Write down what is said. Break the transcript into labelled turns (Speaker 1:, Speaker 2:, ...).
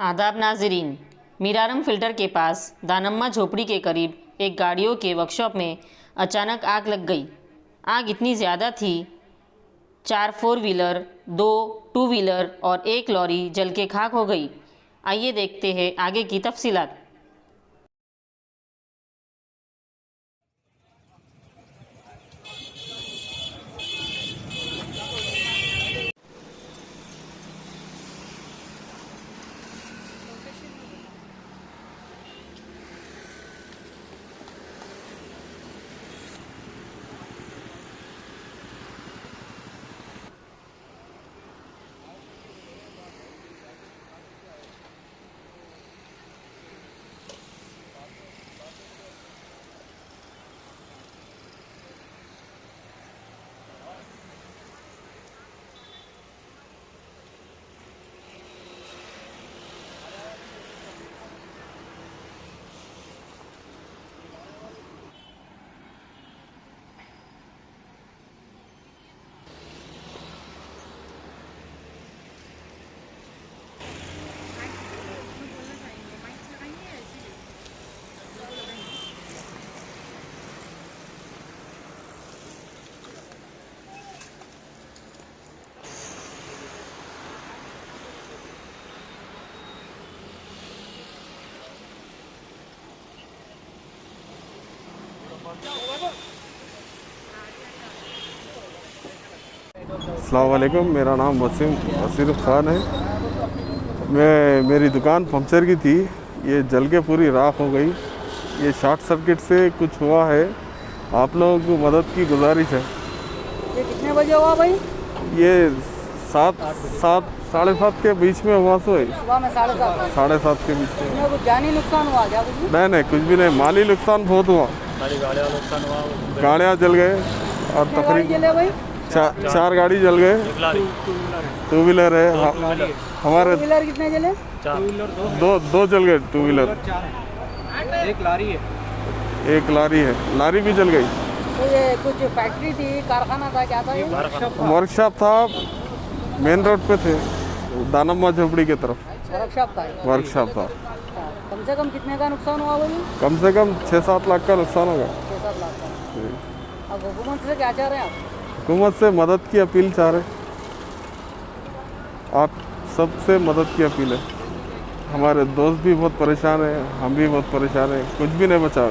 Speaker 1: आदाब नाजरीन, मीरारम फिल्टर के पास दानम्मा झोपड़ी के करीब एक गाड़ियों के वर्कशॉप में अचानक आग लग गई। आग इतनी ज़्यादा थी, 4 फोर व्हीलर, 2 टू व्हीलर और 1 लॉरी जल के खाक हो गई। आइए देखते हैं आगे की तफसीलात।
Speaker 2: अस्सलाम वालेकुम, मेरा नाम वसीम ख़ान है। मेरी दुकान पंक्चर की थी, ये जल के पूरी राख हो गई। ये शॉर्ट सर्किट से कुछ हुआ है, आप लोगों को मदद की गुजारिश है।
Speaker 3: ये कितने बजे हुआ भाई?
Speaker 2: ये 7 के बीच में हुआ। सो
Speaker 3: सुबह में 7:30
Speaker 2: के बीच में।
Speaker 3: कुछ जानी नुकसान हुआ क्या? कुछ
Speaker 2: नहीं, कुछ भी नहीं। माली नुकसान बहुत हुआ, गाड़ियाँ जल गए और तकरीबन
Speaker 3: जले भाई?
Speaker 2: 4 गाड़ी जल गए। 2 व्हीलर है हमारे।
Speaker 3: 2 व्हीलर कितने जले?
Speaker 2: 2 जल गए 2 व्हीलर।
Speaker 3: 1 लारी है।
Speaker 2: 1 लारी है, लारी भी जल गई।
Speaker 3: तो ये कुछ फैक्ट्री थी, कारखाना था, क्या था ये?
Speaker 2: वर्कशॉप था, मेन रोड पे थे, दानम्मा झोपड़ी की तरफ वर्कशॉप था।
Speaker 3: कम से कम कितने का नुकसान हुआ भाई?
Speaker 2: कम से कम 6-7 लाख का नुकसान होगा।
Speaker 3: 6-7 लाख का। अब हुकूमत से क्या चाह रहे हैं आप?
Speaker 2: हुकूमत से मदद की अपील चाह रहे, आप सबसे मदद की अपील है। हमारे दोस्त भी बहुत परेशान हैं, हम भी बहुत परेशान हैं, कुछ भी नहीं बचा।